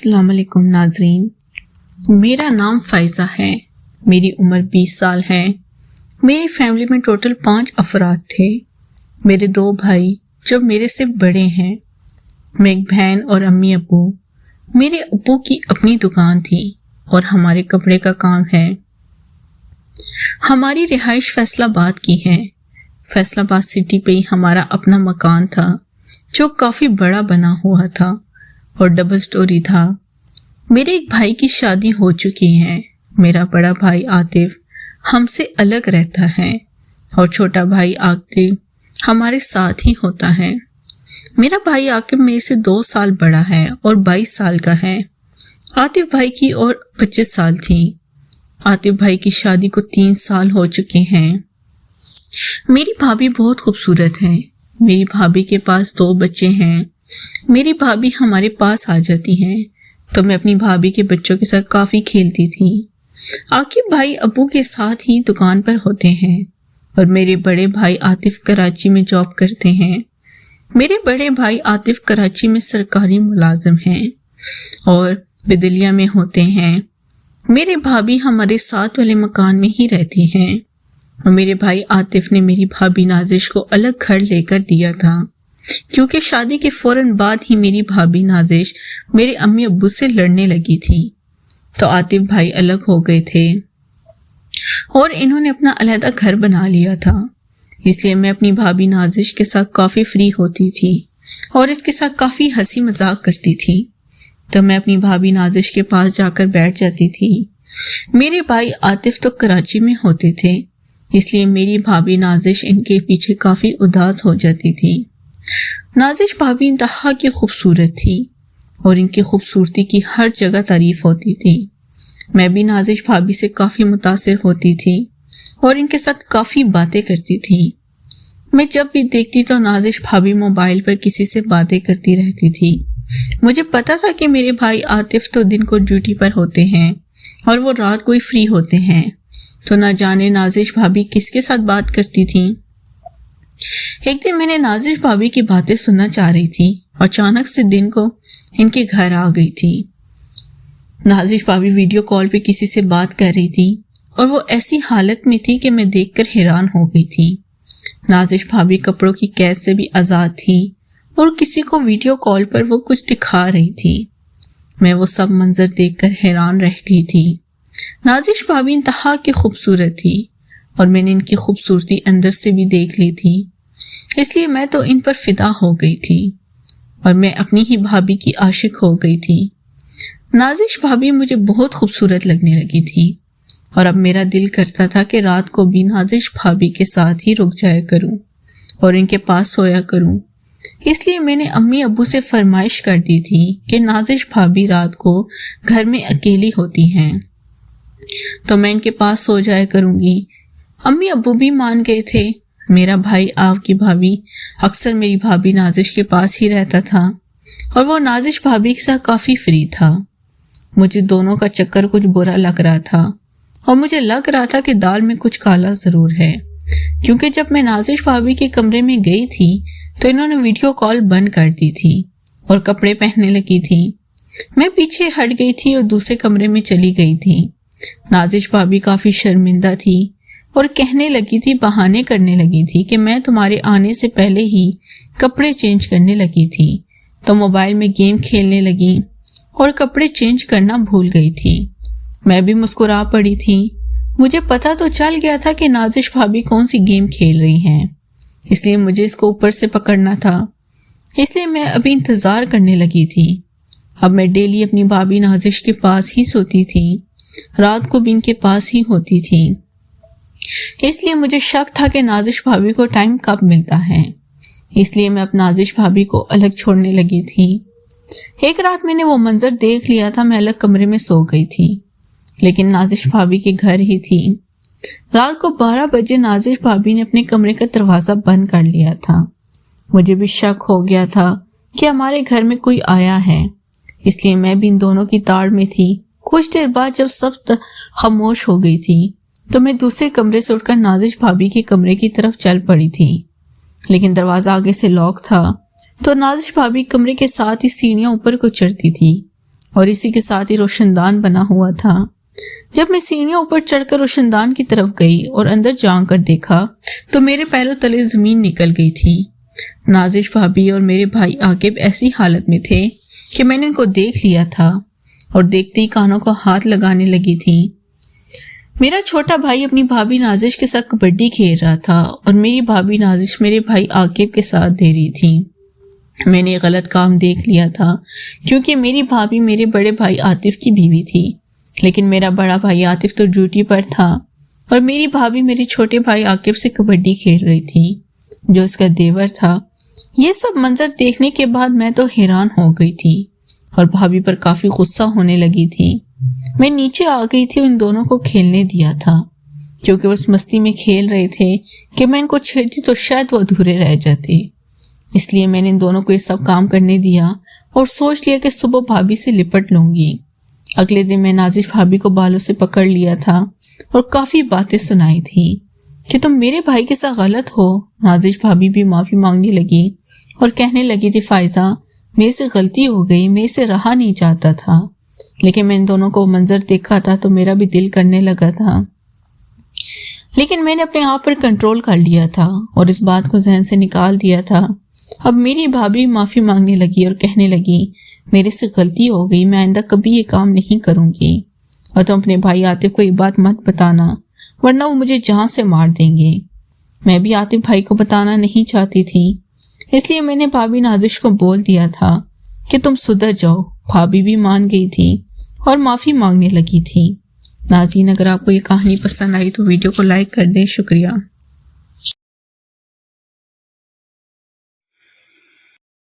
السلام علیکم ناظرین، میرا نام فائزہ ہے، میری عمر 20 سال ہے۔ میری فیملی میں ٹوٹل 5 افراد تھے۔ میرے 2 بھائی جو میرے سے بڑے ہیں، میں ایک بہن اور امی ابو۔ میرے ابو کی اپنی دکان تھی اور ہمارے کپڑے کا کام ہے۔ ہماری رہائش فیصل آباد کی ہے۔ فیصل آباد سٹی پہ ہی ہمارا اپنا مکان تھا جو کافی بڑا بنا ہوا تھا اور ڈبل سٹوری تھا۔ میرے ایک بھائی کی شادی ہو چکی ہے۔ میرا بڑا بھائی عاطف ہم سے الگ رہتا ہے اور چھوٹا بھائی عاقب ہمارے ساتھ ہی ہوتا ہے۔ میرا بھائی عاقب میرے سے 2 سال بڑا ہے اور 22 سال کا ہے۔ عاطف بھائی کی اور 25 سال تھی۔ عاطف بھائی کی شادی کو 3 سال ہو چکے ہیں۔ میری بھابھی بہت خوبصورت ہے۔ میری بھابھی کے پاس 2 بچے ہیں۔ میری بھابھی ہمارے پاس آ جاتی ہیں تو میں اپنی بھابھی کے بچوں کے ساتھ کافی کھیلتی تھی۔ عاقب بھائی ابو کے ساتھ ہی دکان پر ہوتے ہیں اور میرے بڑے بھائی عاطف کراچی میں جاب کرتے ہیں۔ میرے بڑے بھائی عاطف کراچی میں سرکاری ملازم ہیں اور بدلیہ میں ہوتے ہیں۔ میرے بھابھی ہمارے ساتھ والے مکان میں ہی رہتی ہیں اور میرے بھائی عاطف نے میری بھابھی نازش کو الگ گھر لے کر دیا تھا کیونکہ شادی کے فوراً بعد ہی میری بھابھی نازش میرے امی ابو سے لڑنے لگی تھی تو عاطف بھائی الگ ہو گئے تھے اور انہوں نے اپنا علیحدہ گھر بنا لیا تھا۔ اس لیے میں اپنی بھابھی نازش کے ساتھ کافی فری ہوتی تھی اور اس کے ساتھ کافی ہنسی مذاق کرتی تھی تو میں اپنی بھابھی نازش کے پاس جا کر بیٹھ جاتی تھی۔ میرے بھائی عاطف تو کراچی میں ہوتے تھے، اس لیے میری بھابھی نازش ان کے پیچھے کافی اداس ہو جاتی تھی۔ نازش بھابھی انتہا کی خوبصورت تھی اور ان کی خوبصورتی کی ہر جگہ تعریف ہوتی تھی۔ میں بھی نازش بھابھی سے کافی متاثر ہوتی تھی اور ان کے ساتھ کافی باتیں کرتی تھی۔ میں جب بھی دیکھتی تو نازش بھابھی موبائل پر کسی سے باتیں کرتی رہتی تھی۔ مجھے پتا تھا کہ میرے بھائی عاطف تو دن کو ڈیوٹی پر ہوتے ہیں اور وہ رات کو ہی فری ہوتے ہیں، تو نہ جانے نازش بھابھی کس کے ساتھ بات کرتی تھی۔ ایک دن میں نے نازش بھابھی کی باتیں سننا چاہ رہی تھی اور اچانک سے دن کو ان کے گھر آ گئی تھی۔ نازش بھابھی ویڈیو کال پہ کسی سے بات کر رہی تھی اور وہ ایسی حالت میں تھی کہ میں دیکھ کر حیران ہو گئی تھی۔ نازش بھابھی کپڑوں کی قید سے بھی آزاد تھی اور کسی کو ویڈیو کال پر وہ کچھ دکھا رہی تھی۔ میں وہ سب منظر دیکھ کر حیران رہ گئی تھی۔ نازش بھابھی انتہا کی خوبصورت تھی اور میں نے ان کی خوبصورتی اندر سے بھی دیکھ لی تھی، اس لیے میں تو ان پر فدا ہو گئی تھی اور میں اپنی ہی بھابھی کی عاشق ہو گئی تھی۔ نازش بھابھی مجھے بہت خوبصورت لگنے لگی تھی اور اب میرا دل کرتا تھا کہ رات کو بھی نازش بھابھی کے ساتھ ہی رک جایا کروں اور ان کے پاس سویا کروں۔ اس لیے میں نے امی ابو سے فرمائش کر دی تھی کہ نازش بھابھی رات کو گھر میں اکیلی ہوتی ہیں تو میں ان کے پاس سو جایا کروں گی۔ امی ابو بھی مان گئے تھے۔ میرا بھائی آو کی بھابھی اکثر میری بھابھی نازش کے پاس ہی رہتا تھا اور وہ نازش بھابھی کے ساتھ کافی فری تھا۔ مجھے دونوں کا چکر کچھ برا لگ رہا تھا اور مجھے لگ رہا تھا کہ دال میں کچھ کالا ضرور ہے، کیونکہ جب میں نازش بھابھی کے کمرے میں گئی تھی تو انہوں نے ویڈیو کال بند کر دی تھی اور کپڑے پہننے لگی تھی۔ میں پیچھے ہٹ گئی تھی اور دوسرے کمرے میں چلی گئی تھی۔ نازش بھابھی کافی شرمندہ تھی اور کہنے لگی تھی، بہانے کرنے لگی تھی کہ میں تمہارے آنے سے پہلے ہی کپڑے چینج کرنے لگی تھی تو موبائل میں گیم کھیلنے لگی اور کپڑے چینج کرنا بھول گئی تھی۔ میں بھی مسکرا پڑی تھی۔ مجھے پتا تو چل گیا تھا کہ نازش بھابھی کون سی گیم کھیل رہی ہیں، اس لیے مجھے اس کو اوپر سے پکڑنا تھا، اس لیے میں ابھی انتظار کرنے لگی تھی۔ اب میں ڈیلی اپنی بھابھی نازش کے پاس ہی سوتی تھی، رات کو بھی ان کے پاس ہی ہوتی تھی، اس لیے مجھے شک تھا کہ نازش بھابھی کو ٹائم کب ملتا ہے، اس لیے میں اب نازش بھابھی کو الگ چھوڑنے لگی تھی۔ ایک رات میں نے وہ منظر دیکھ لیا تھا، میں الگ کمرے میں سو گئی تھی لیکن نازش بھابھی کے گھر ہی تھی۔ رات کو 12 بجے نازش بھابھی نے اپنے کمرے کا دروازہ بند کر لیا تھا۔ مجھے بھی شک ہو گیا تھا کہ ہمارے گھر میں کوئی آیا ہے، اس لیے میں بھی ان دونوں کی تاڑ میں تھی۔ کچھ دیر بعد جب سب خاموش ہو گئی تھی تو میں دوسرے کمرے سے اٹھ کر نازش بھابھی کے کمرے کی طرف چل پڑی تھی، لیکن دروازہ آگے سے لاک تھا تو نازش بھابھی کمرے کے ساتھ ہی سیڑھیاں اوپر کو چڑھتی تھی اور اسی کے ساتھ ہی روشندان بنا ہوا تھا۔ جب میں سیڑھیاں اوپر چڑھ کر روشندان کی طرف گئی اور اندر جا کر دیکھا تو میرے پیروں تلے زمین نکل گئی تھی۔ نازش بھابھی اور میرے بھائی عاقب ایسی حالت میں تھے کہ میں نے ان کو دیکھ لیا تھا اور دیکھتے ہی کانوں کو ہاتھ لگانے لگی تھی۔ میرا چھوٹا بھائی اپنی بھابھی نازش کے ساتھ کبڈی کھیل رہا تھا اور میری بھابھی نازش میرے بھائی عاقب کے ساتھ دے رہی تھی۔ میں نے غلط کام دیکھ لیا تھا کیونکہ میری بھابھی میرے بڑے بھائی عاطف کی بیوی تھی، لیکن میرا بڑا بھائی عاطف تو ڈیوٹی پر تھا اور میری بھابھی میرے چھوٹے بھائی عاقب سے کبڈی کھیل رہی تھی جو اس کا دیور تھا۔ یہ سب منظر دیکھنے کے بعد میں تو حیران ہو گئی تھی اور بھابھی پر کافی غصہ ہونے لگی تھی۔ میں نیچے آ گئی تھی، ان دونوں کو کھیلنے دیا تھا کیونکہ وہ اس مستی میں کھیل رہے تھے کہ میں ان کو چھیڑتی تو شاید وہ ادھورے رہ جاتے، اس لیے میں نے ان دونوں کو یہ سب کام کرنے دیا اور سوچ لیا کہ صبح بھابھی سے لپٹ لوں گی۔ اگلے دن میں نازش بھابھی کو بالوں سے پکڑ لیا تھا اور کافی باتیں سنائی تھی کہ تم میرے بھائی کے ساتھ غلط ہو۔ نازش بھابھی بھی معافی مانگنے لگی اور کہنے لگی تھی فائزہ میرے سے غلطی ہو گئی، میں اسے رہا نہیں چاہتا تھا، لیکن میں ان دونوں کو منظر دیکھا تھا تو میرا بھی دل کرنے لگا تھا، لیکن میں نے اپنے آپ پر کنٹرول کر لیا تھا اور اس بات کو ذہن سے نکال دیا تھا۔ اب میری بھابھی معافی مانگنے لگی اور کہنے لگی میرے سے غلطی ہو گئی، میں آئندہ کبھی یہ کام نہیں کروں گی اور تم اپنے بھائی عاطف کو یہ بات مت بتانا ورنہ وہ مجھے جان سے مار دیں گے۔ میں بھی عاطف بھائی کو بتانا نہیں چاہتی تھی، اس لیے میں نے بھابھی نازش کو بول دیا تھا کہ تم سدھر جاؤ۔ بھابھی بھی مان گئی تھی اور معافی مانگنے لگی تھی۔ ناظرین، اگر آپ کو یہ کہانی پسند آئی تو ویڈیو کو لائک کر دیں۔ شکریہ۔